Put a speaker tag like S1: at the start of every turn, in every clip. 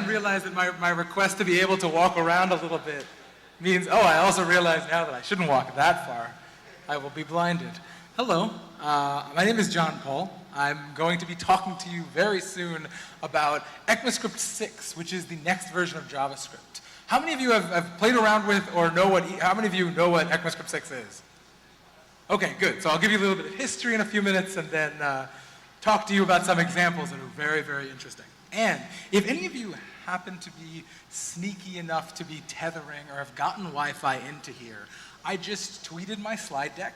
S1: didn't realize that my request to be able to walk around a little bit means, oh, I also realize now that I shouldn't walk that far. I will be blinded. Hello, my name is John Paul. I'm going to be talking to you very soon about ECMAScript 6, which is the next version of JavaScript. How many of you have played around with or know how many of you know what ECMAScript 6 is? Okay, good. So I'll give you a little bit of history in a few minutes and then talk to you about some examples that are very, very interesting. And if any of you happen to be sneaky enough to be tethering or have gotten Wi-Fi into here, I just tweeted my slide deck.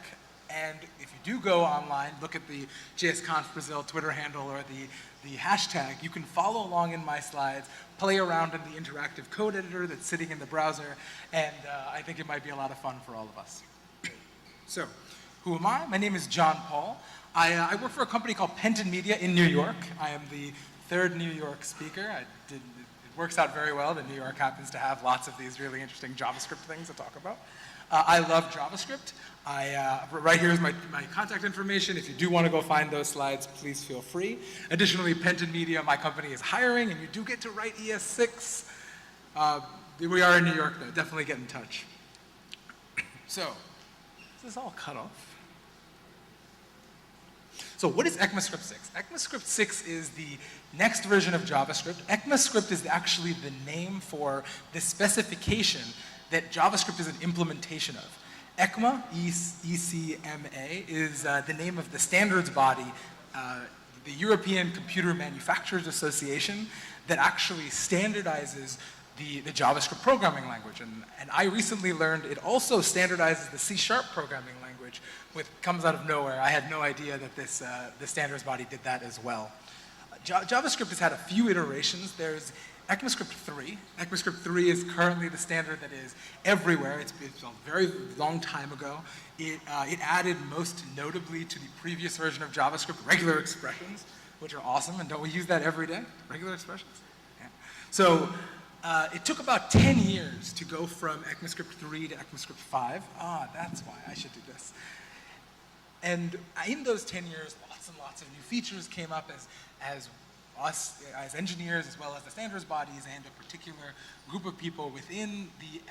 S1: And if you do go online, look at the JSconf Brazil Twitter handle or the hashtag, you can follow along in my slides, play around in the interactive code editor that's sitting in the browser, and I think it might be a lot of fun for all of us. So, who am I? My name is John Paul. I work for a company called Penton Media in New York. I am the third New York speaker. It works out very well that New York happens to have lots of these really interesting JavaScript things to talk about. I love JavaScript. Right here is my contact information. If you do want to go find those slides, please feel free. Additionally, Penton Media, my company, is hiring, and you do get to write ES6. We are in New York, though. Definitely get in touch. So, this is all cut off. So what is ECMAScript 6? ECMAScript 6 is the next version of JavaScript. ECMAScript is actually the name for the specification that JavaScript is an implementation of. ECMA, E-C-M-A, is the name of the standards body, the European Computer Manufacturers Association, that actually standardizes the JavaScript programming language. And I recently learned it also standardizes the C# programming language, which comes out of nowhere. I had no idea that the standards body did that as well. JavaScript has had a few iterations. There's ECMAScript 3. ECMAScript 3 is currently the standard that is everywhere. It's a very long time ago. It added most notably to the previous version of JavaScript regular expressions, which are awesome. And don't we use that every day? Regular expressions? Yeah. So it took about 10 years to go from ECMAScript 3 to ECMAScript 5. That's why I should do this. And in those 10 years, lots and lots of new features came up as us, as engineers, as well as the standards bodies and a particular group of people within the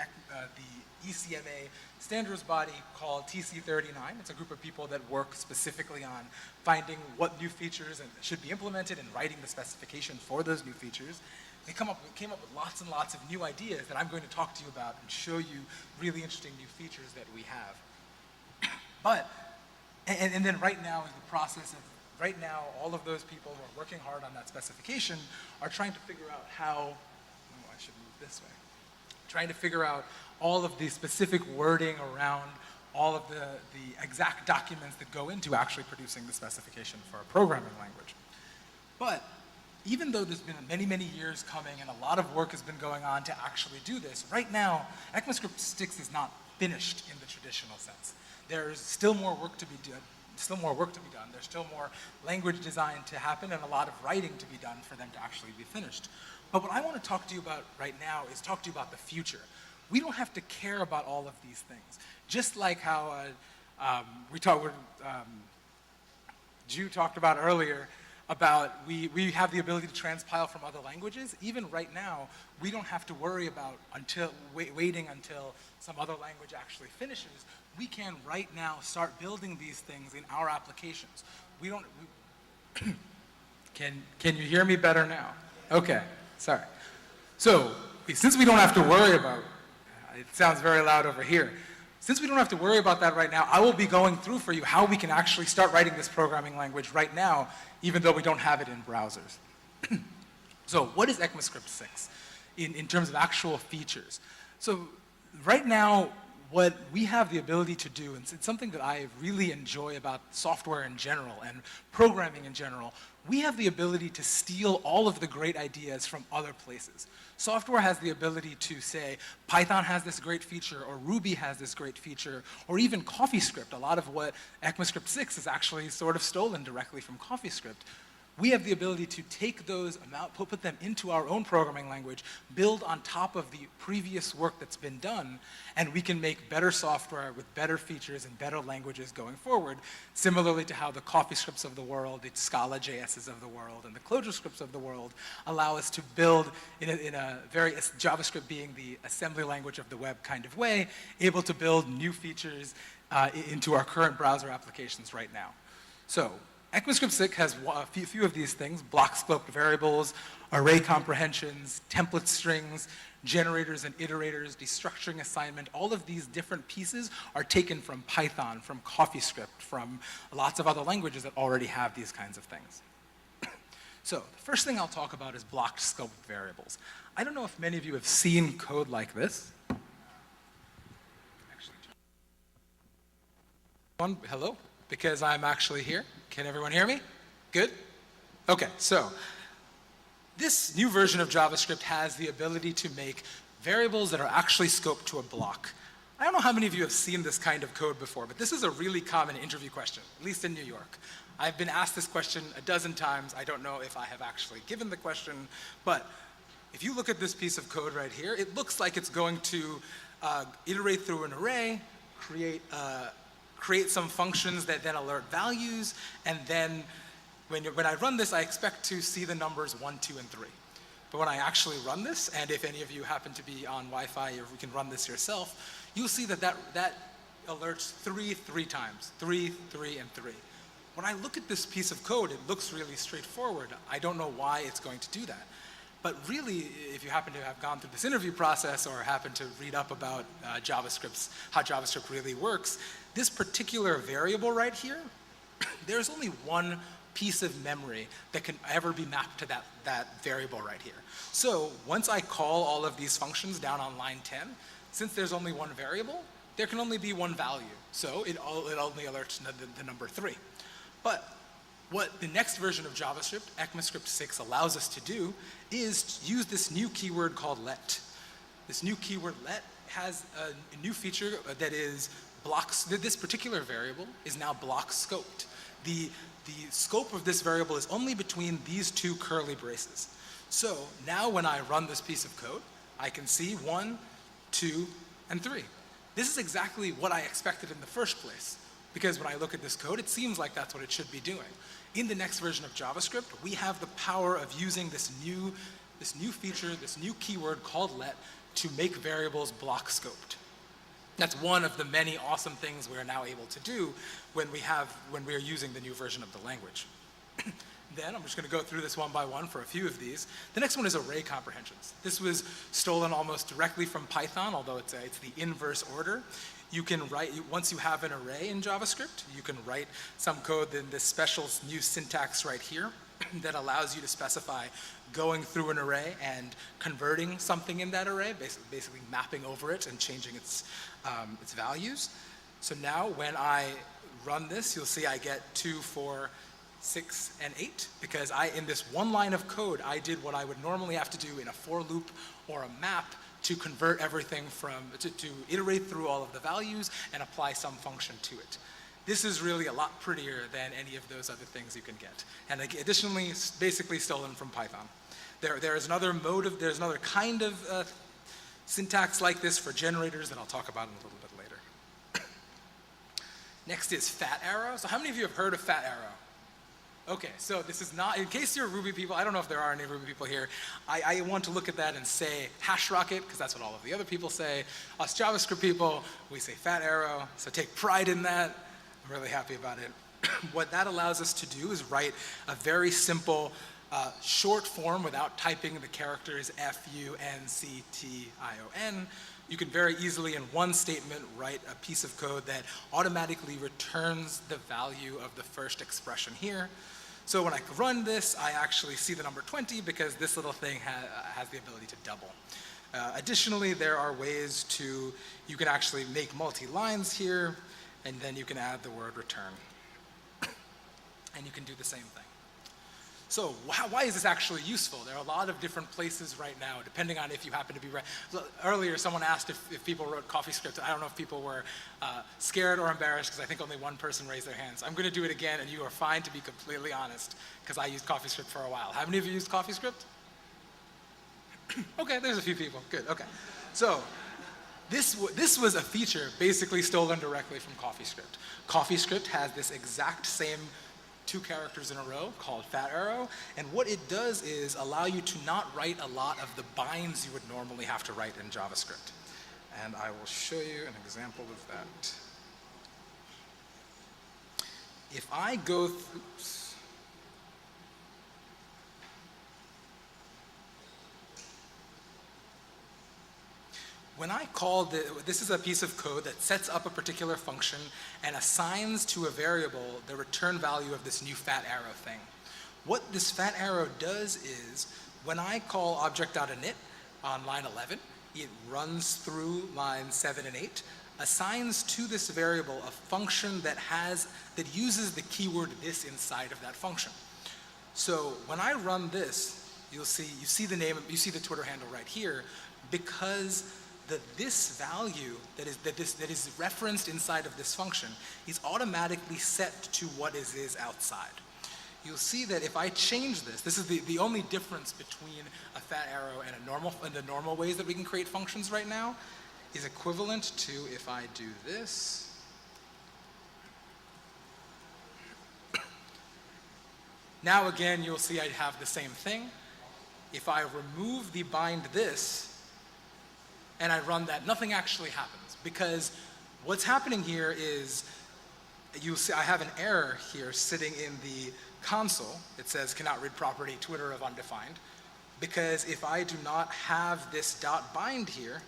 S1: ECMA standards body called TC39. It's a group of people that work specifically on finding what new features should be implemented and writing the specification for those new features. They came up with lots and lots of new ideas that I'm going to talk to you about and show you really interesting new features that we have. And then right now is the process of, right now all of those people who are working hard on that specification are trying to figure out how, I should move this way, trying to figure out all of the specific wording around all of the exact documents that go into actually producing the specification for a programming language. But even though there's been many, many years coming and a lot of work has been going on to actually do this, right now, ECMAScript 6 is not finished in the traditional sense. There's still more work to be done. There's still more language design to happen and a lot of writing to be done for them to actually be finished. But what I want to talk to you about right now is talk to you about the future. We don't have to care about all of these things. Just like how Ju talked about earlier, about we have the ability to transpile from other languages. Even right now, we don't have to worry about waiting until some other language actually finishes. We can right now start building these things in our applications. Can you hear me better now? Okay, sorry. So since we don't have to worry about, it sounds very loud over here. Since we don't have to worry about that right now, I will be going through for you how we can actually start writing this programming language right now, even though we don't have it in browsers. So what is ECMAScript 6 in terms of actual features? So right now, what we have the ability to do, and it's something that I really enjoy about software in general and programming in general, we have the ability to steal all of the great ideas from other places. Software has the ability to say, Python has this great feature, or Ruby has this great feature, or even CoffeeScript. A lot of what ECMAScript 6 is actually sort of stolen directly from CoffeeScript. we have the ability to take those, put them into our own programming language, build on top of the previous work that's been done, and we can make better software with better features and better languages going forward, similarly to how the CoffeeScripts of the world, the Scala JSs of the world, and the ClojureScripts of the world allow us to build in a very, JavaScript being the assembly language of the web kind of way, able to build new features into our current browser applications right now. So, ECMAScript 6 has a few of these things: block scoped variables, array comprehensions, template strings, generators and iterators, destructuring assignment. All of these different pieces are taken from Python, from CoffeeScript, from lots of other languages that already have these kinds of things. So the first thing I'll talk about is block scoped variables. I don't know if many of you have seen code like this. Hello? Because I'm actually here. Can everyone hear me? Good? Okay, so this new version of JavaScript has the ability to make variables that are actually scoped to a block. I don't know how many of you have seen this kind of code before, but this is a really common interview question, at least in New York. I've been asked this question a dozen times. I don't know if I have actually given the question, but if you look at this piece of code right here, it looks like it's going to iterate through an array, create some functions that then alert values, and then when I run this, I expect to see the numbers 1, 2, and 3. But when I actually run this, and if any of you happen to be on Wi-Fi or you can run this yourself, you'll see that alerts 3 times, 3, 3, and 3. When I look at this piece of code, it looks really straightforward. I don't know why it's going to do that. But really, if you happen to have gone through this interview process or happen to read up about how JavaScript really works, this particular variable right here, there's only one piece of memory that can ever be mapped to that variable right here. So once I call all of these functions down on line 10, since there's only one variable, there can only be one value. So it only alerts the number 3. But what the next version of JavaScript, ECMAScript 6, allows us to do is use this new keyword called let. This new keyword let has a new feature that is blocks. This particular variable is now block scoped. The scope of this variable is only between these 2 curly braces. So now when I run this piece of code, I can see 1, 2, and 3. This is exactly what I expected in the first place, because when I look at this code, it seems like that's what it should be doing. In the next version of JavaScript, we have the power of using this new feature, this new keyword called let, to make variables block scoped. That's one of the many awesome things we are now able to do when we are using the new version of the language. Then I'm just going to go through this one by one for a few of these. The next one is array comprehensions. This was stolen almost directly from Python, although it's the inverse order. You can write, once you have an array in JavaScript, you can write some code in this special new syntax right here that allows you to specify going through an array and converting something in that array, basically mapping over it and changing its values. So now when I run this, you'll see I get 2, 4, 6, and 8, because in this one line of code, I did what I would normally have to do in a for loop or a map to convert everything to iterate through all of the values and apply some function to it. This is really a lot prettier than any of those other things you can get. And additionally, basically stolen from Python. There's another kind of syntax like this for generators that I'll talk about in a little bit later. Next is fat arrow. So how many of you have heard of fat arrow? Okay, so this is not, in case you're Ruby people, I don't know if there are any Ruby people here, I want to look at that and say hash rocket, because that's what all of the other people say. Us JavaScript people, we say fat arrow, so take pride in that. I'm really happy about it. What that allows us to do is write a very simple short form without typing the characters F-U-N-C-T-I-O-N. You can very easily, in one statement, write a piece of code that automatically returns the value of the first expression here. So when I run this, I actually see the number 20 because this little thing has the ability to double. Additionally, there are ways you can actually make multi-lines here, and then you can add the word return. And you can do the same thing. So why is this actually useful? There are a lot of different places right now, depending on if you happen to be right. Earlier, someone asked if people wrote CoffeeScript. I don't know if people were scared or embarrassed, because I think only one person raised their hands. I'm going to do it again, and you are fine to be completely honest, because I used CoffeeScript for a while. How many of you used CoffeeScript? Okay, there's a few people. Good, okay. So this was a feature basically stolen directly from CoffeeScript. CoffeeScript has this exact same 2 characters in a row called fat arrow, and what it does is allow you to not write a lot of the binds you would normally have to write in JavaScript. And I will show you an example of that. If I go through, when I call this is a piece of code that sets up a particular function and assigns to a variable the return value of this new fat arrow thing. What this fat arrow does is, when I call object.init on line 11, it runs through lines 7 and 8, assigns to this variable a function that uses the keyword this inside of that function. So when I run this, you see the Twitter handle right here, because this value that is referenced inside of this function is automatically set to what is outside. You'll see that if I change this is the only difference between a fat arrow and the normal ways that we can create functions right now, is equivalent to if I do this. Now again, you'll see I have the same thing. If I remove the bind this, and I run that, nothing actually happens, because what's happening here is, you'll see I have an error here sitting in the console. It says cannot read property Twitter of undefined, because if I do not have this dot bind here,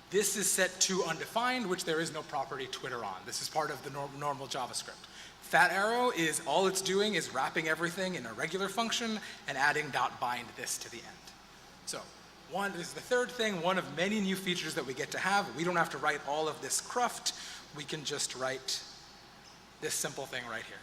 S1: this is set to undefined, which there is no property Twitter on. This is part of the normal JavaScript. Fat arrow is, all it's doing is wrapping everything in a regular function and adding dot bind this to the end. So this is the third thing, one of many new features that we get to have. We don't have to write all of this cruft. We can just write this simple thing right here.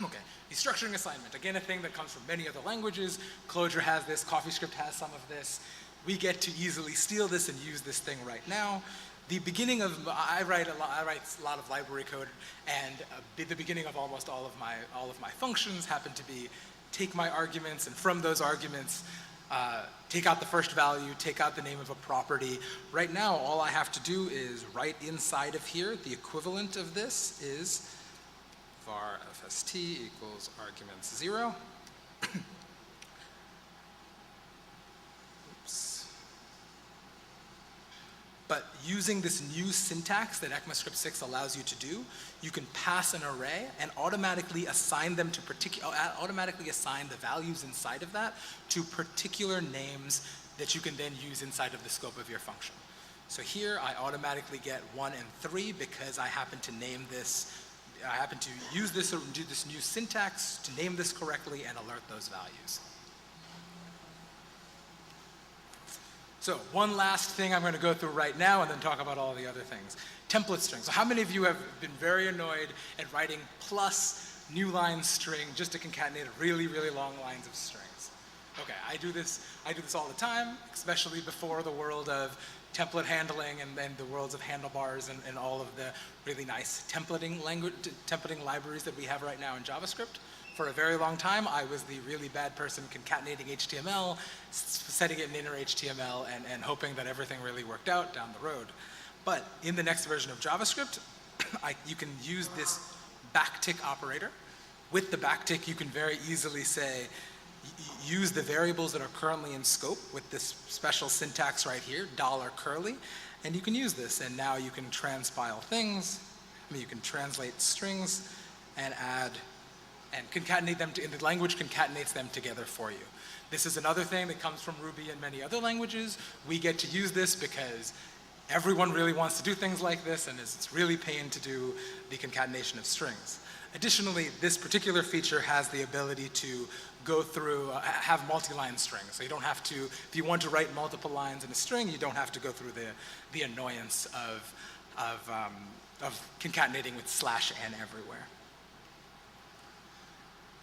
S1: Okay, destructuring assignment. Again, a thing that comes from many other languages. Clojure has this, CoffeeScript has some of this. We get to easily steal this and use this thing right now. The beginning of, I write a lot of library code, and the beginning of almost all of my functions happen to be take my arguments, and from those arguments, take out the first value, take out the name of a property. Right now, all I have to do is write inside of here, the equivalent of this is var fst equals arguments 0. But using this new syntax that ECMAScript 6 allows you to do, you can pass an array and automatically assign them to automatically assign the values inside of that to particular names that you can then use inside of the scope of your function. So here I automatically get 1 and 3 because I happen to name this, I happen to use this or do this new syntax to name this correctly and alert those values. So one last thing I'm going to go through right now and then talk about all the other things. Template strings. So how many of you have been very annoyed at writing plus new line string just to concatenate really, really long lines of strings? Okay, I do this all the time, especially before the world of template handling and then the worlds of handlebars and all of the really nice templating libraries that we have right now in JavaScript. For a very long time, I was the really bad person concatenating HTML, setting it in inner HTML, and hoping that everything really worked out down the road. But in the next version of JavaScript, you can use this backtick operator. With the backtick, you can very easily say, use the variables that are currently in scope with this special syntax right here, $curly, and you can use this. And now you can transpile things. You can translate strings and add and concatenate them, and the language concatenates them together for you. This is another thing that comes from Ruby and many other languages. We get to use this because everyone really wants to do things like this, and it's really pain to do the concatenation of strings. Additionally, this particular feature has the ability to go through, have multi-line strings. So you don't have to, if you want to write multiple lines in a string, you don't have to go through the annoyance of of concatenating with /n everywhere.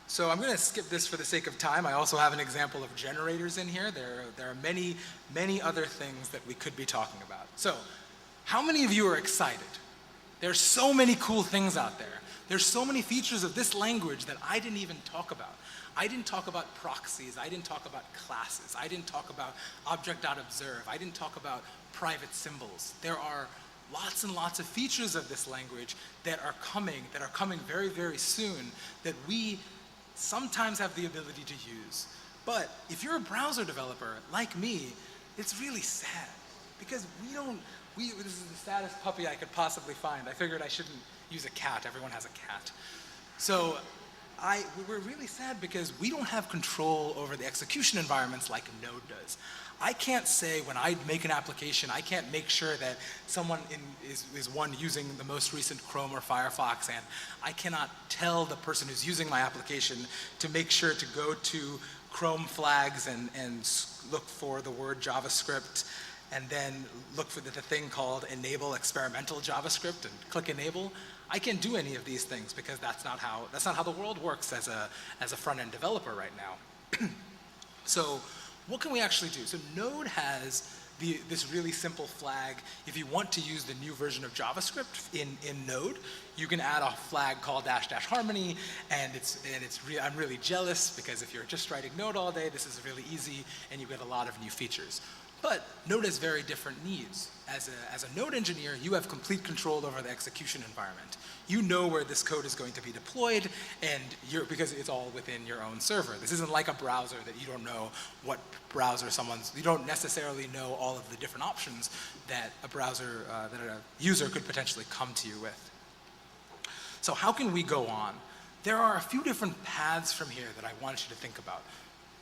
S1: So I'm going to skip this for the sake of time. I also have an example of generators in here. There are many, many other things that we could be talking about. So how many of you are excited? There's so many cool things out there. There's so many features of this language that I didn't even talk about. I didn't talk about proxies. I didn't talk about classes. I didn't talk about object.observe. I didn't talk about private symbols. There are lots and lots of features of this language that are coming very, very soon that we sometimes have the ability to use. But if you're a browser developer like me, it's really sad because this is the saddest puppy I could possibly find. I figured I shouldn't use a cat. Everyone has a cat. So we're really sad because we don't have control over the execution environments like Node does. I can't say when I make an application, I can't make sure that someone is one using the most recent Chrome or Firefox, and I cannot tell the person who's using my application to make sure to go to Chrome flags and look for the word JavaScript, and then look for the thing called enable experimental JavaScript and click enable. I can't do any of these things because that's not how the world works as a front-end developer right now. So what can we actually do? So Node has this really simple flag. If you want to use the new version of JavaScript in Node, you can add a flag called --harmony, and I'm really jealous because if you're just writing Node all day, this is really easy and you get a lot of new features. But Node has very different needs. As a Node engineer, you have complete control over the execution environment. You know where this code is going to be deployed, and because it's all within your own server. This isn't like a browser that you don't know what browser you don't necessarily know all of the different options that that a user could potentially come to you with. So how can we go on? There are a few different paths from here that I want you to think about.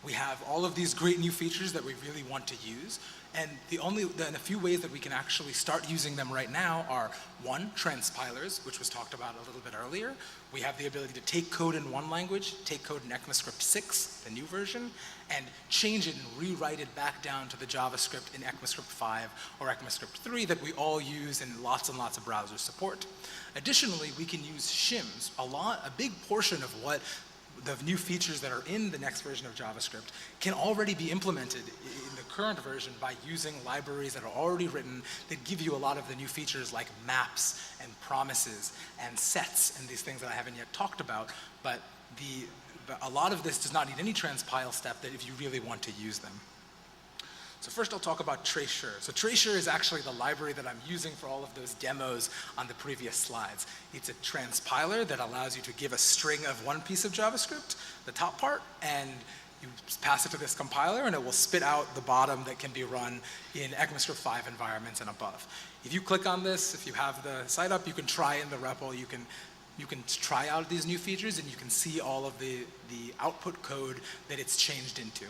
S1: We have all of these great new features that we really want to use, and a few ways that we can actually start using them right now are, one, transpilers, which was talked about a little bit earlier. We have the ability to take code in one language, take code in ECMAScript 6, the new version, and change it and rewrite it back down to the JavaScript in ECMAScript 5 or ECMAScript 3 that we all use and lots of browsers support. Additionally, we can use shims. A big portion of what the new features that are in the next version of JavaScript can already be implemented in the current version by using libraries that are already written that give you a lot of the new features like maps and promises and sets and these things that I haven't yet talked about, but a lot of this does not need any transpile step that if you really want to use them. So first I'll talk about Treasure. So Treasure is actually the library that I'm using for all of those demos on the previous slides. It's a transpiler that allows you to give a string of one piece of JavaScript, the top part, and you pass it to this compiler and it will spit out the bottom that can be run in ECMAScript 5 environments and above. If you click on this, if you have the site up, you can try in the REPL, you can try out these new features and you can see all of the output code that it's changed into.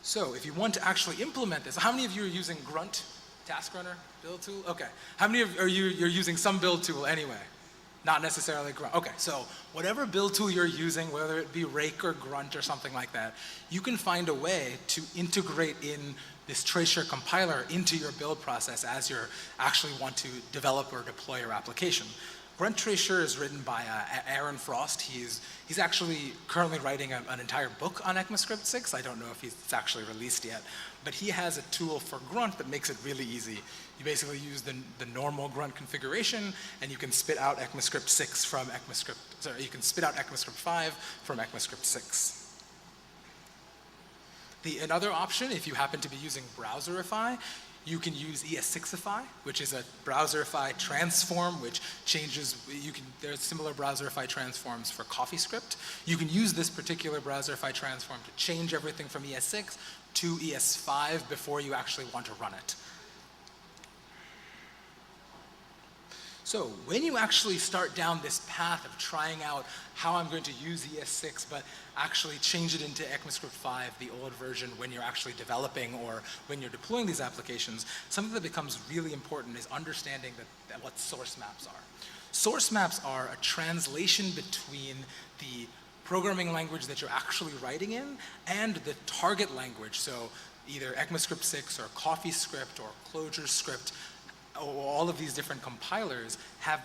S1: So if you want to actually implement this, how many of you are using Grunt, Task Runner, build tool? Okay. How many of you're using some build tool anyway? Not necessarily Grunt. Okay, so whatever build tool you're using, whether it be Rake or Grunt or something like that, you can find a way to integrate in this Treasure compiler into your build process as you actually want to develop or deploy your application. Grunt Treasure is written by Aaron Frost. He's actually currently writing an entire book on ECMAScript 6. I don't know if it's actually released yet, but he has a tool for Grunt that makes it really easy. You basically use the normal Grunt configuration, and you can spit out ECMAScript 6 from you can spit out ECMAScript 5 from ECMAScript 6. Another option, if you happen to be using Browserify, you can use ES6ify, which is a Browserify transform, which changes, there's similar Browserify transforms for CoffeeScript. You can use this particular Browserify transform to change everything from ES6 to ES5 before you actually want to run it. So when you actually start down this path of trying out how I'm going to use ES6, but actually change it into ECMAScript 5, the old version, when you're actually developing or when you're deploying these applications, something that becomes really important is understanding what source maps are. Source maps are a translation between the programming language that you're actually writing in and the target language. So either ECMAScript 6 or CoffeeScript or ClojureScript all of these different compilers have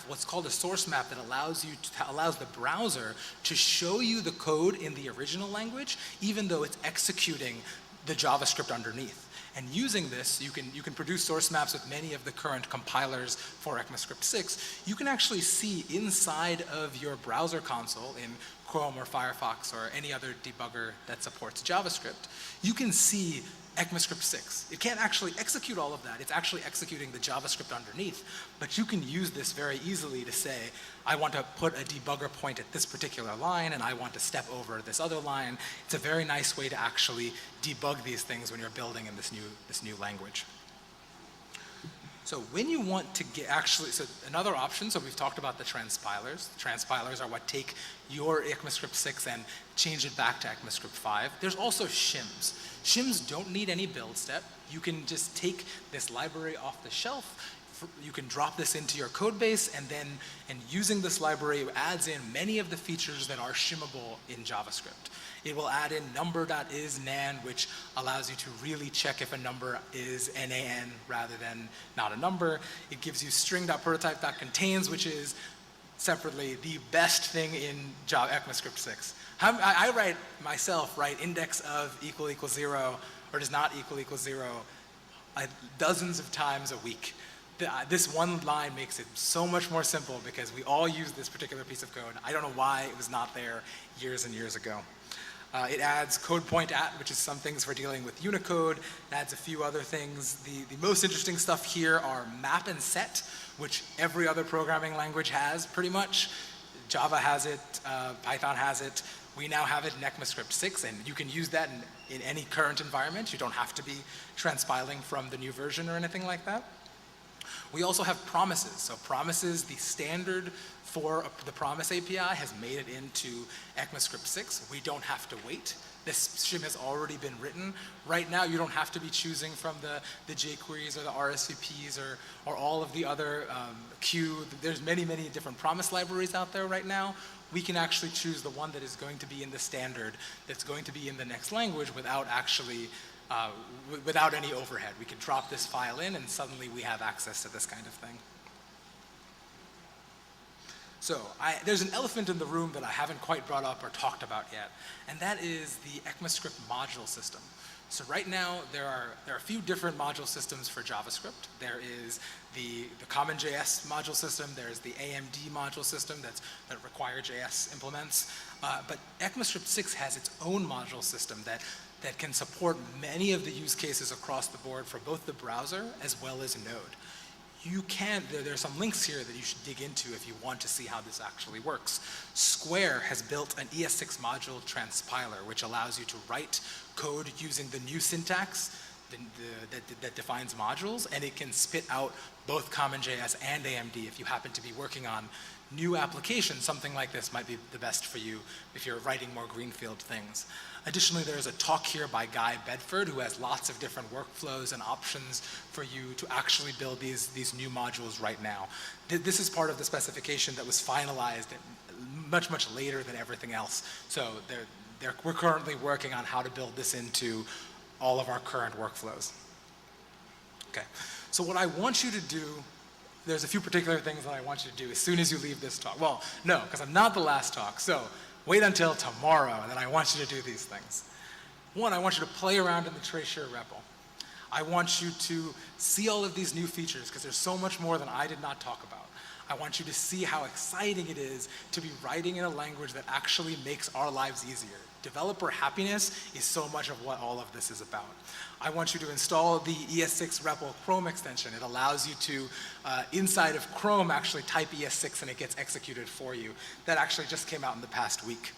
S1: what's called a source map that allows the browser to show you the code in the original language, even though it's executing the JavaScript underneath. And using this, you can produce source maps with many of the current compilers for ECMAScript 6. You can actually see inside of your browser console in Chrome or Firefox or any other debugger that supports JavaScript, you can see ECMAScript 6. It can't actually execute all of that. It's actually executing the JavaScript underneath. But you can use this very easily to say, I want to put a debugger point at this particular line, and I want to step over this other line. It's a very nice way to actually debug these things when you're building in this new language. So when you want to so another option, so we've talked about the transpilers. The transpilers are what take your ECMAScript 6 and change it back to ECMAScript 5. There's also shims. Shims don't need any build step. You can just take this library off the shelf. You can drop this into your code base, and using this library adds in many of the features that are shimmable in JavaScript. It will add in number.isNaN, which allows you to really check if a number is NaN rather than not a number. It gives you string.prototype.contains, which is separately the best thing in ECMAScript 6. I write index of = 0 or does not = 0 dozens of times a week. This one line makes it so much more simple because we all use this particular piece of code. I don't know why it was not there years and years ago. It adds code point at, which is some things for dealing with Unicode. It adds a few other things. The most interesting stuff here are map and set, which every other programming language has pretty much. Java has it, Python has it. We now have it in ECMAScript 6, and you can use that in any current environment. You don't have to be transpiling from the new version or anything like that. We also have promises. So promises, the standard for the promise API has made it into ECMAScript 6. We don't have to wait. This shim has already been written. Right now, you don't have to be choosing from the jQueries or the RSVPs or all of the other Q. There's many, many different promise libraries out there right now. We can actually choose the one that is going to be in the standard, that's going to be in the next language without actually without any overhead. We can drop this file in, and suddenly we have access to this kind of thing. So there's an elephant in the room that I haven't quite brought up or talked about yet, and that is the ECMAScript module system. So right now, there are a few different module systems for JavaScript. There is the common JS module system. There's the AMD module system that Require.js implements. But ECMAScript 6 has its own module system that can support many of the use cases across the board for both the browser as well as Node. There's some links here that you should dig into if you want to see how this actually works. Square has built an ES6 module transpiler, which allows you to write code using the new syntax that defines modules, and it can spit out both CommonJS and AMD. If you happen to be working on new applications, something like this might be the best for you if you're writing more greenfield things. Additionally, there's a talk here by Guy Bedford, who has lots of different workflows and options for you to actually build these new modules right now. This is part of the specification that was finalized much, much later than everything else. So we're currently working on how to build this into all of our current workflows. Okay, so what I want you to do, there's a few particular things that I want you to do as soon as you leave this talk. Well, no, because I'm not the last talk. So wait until tomorrow, and then I want you to do these things. One, I want you to play around in the Treasure REPL. I want you to see all of these new features, because there's so much more than I did not talk about. I want you to see how exciting it is to be writing in a language that actually makes our lives easier. Developer happiness is so much of what all of this is about. I want you to install the ES6 REPL Chrome extension. It allows you to, inside of Chrome, actually type ES6 and it gets executed for you. That actually just came out in the past week.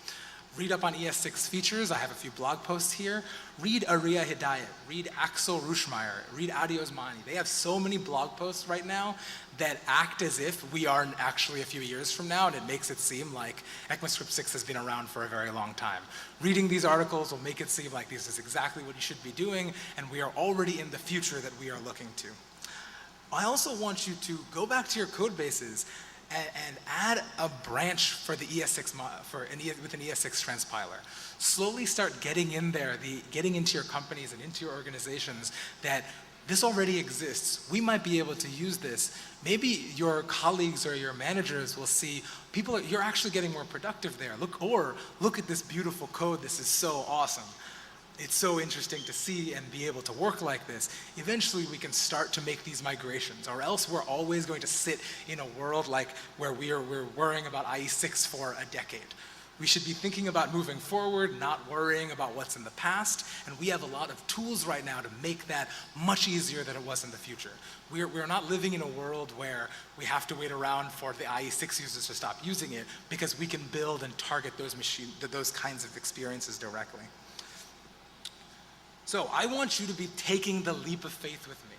S1: Read up on ES6 features. I have a few blog posts here. Read Ariya Hidayat. Read Axel Ruschmeyer. Read Adi Osmani. They have so many blog posts right now that act as if we are actually a few years from now, and it makes it seem like ECMAScript 6 has been around for a very long time. Reading these articles will make it seem like this is exactly what you should be doing, and we are already in the future that we are looking to. I also want you to go back to your code bases and add a branch for the ES6 with an ES6 transpiler. Slowly start getting in there, getting into your companies and into your organizations that This already exists. We might be able to use this. Maybe your colleagues or your managers will see you're actually getting more productive there. Look at this beautiful code. This is so awesome. It's so interesting to see and be able to work like this. Eventually we can start to make these migrations, or else we're always going to sit in a world like where we're worrying about IE6 for a decade. We should be thinking about moving forward, not worrying about what's in the past, and we have a lot of tools right now to make that much easier than it was in the future. We're not living in a world where we have to wait around for the IE6 users to stop using it, because we can build and target those kinds of experiences directly. So I want you to be taking the leap of faith with me.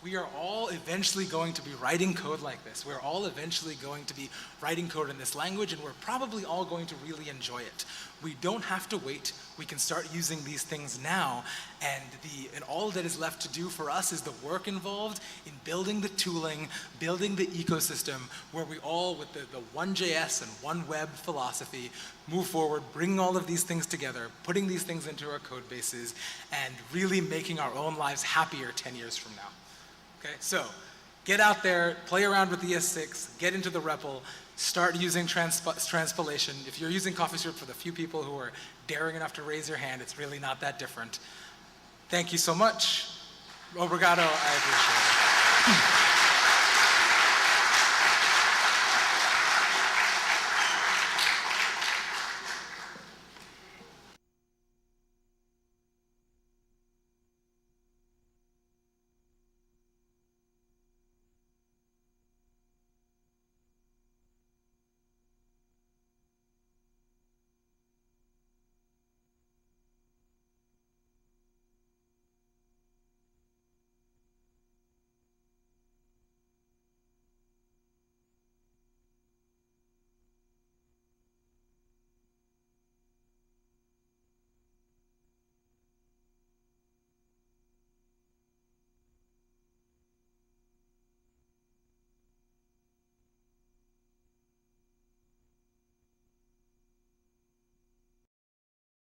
S1: We are all eventually going to be writing code like this. We're all eventually going to be writing code in this language, and we're probably all going to really enjoy it. We don't have to wait. We can start using these things now, and all that is left to do for us is the work involved in building the tooling, building the ecosystem, where we all, with the one JS and one web philosophy, move forward, bringing all of these things together, putting these things into our code bases, and really making our own lives happier 10 years from now. Okay, so get out there, play around with ES6, get into the REPL, start using transpilation. If you're using CoffeeScript, for the few people who are daring enough to raise your hand, it's really not that different. Thank you so much. Obrigado, I appreciate it.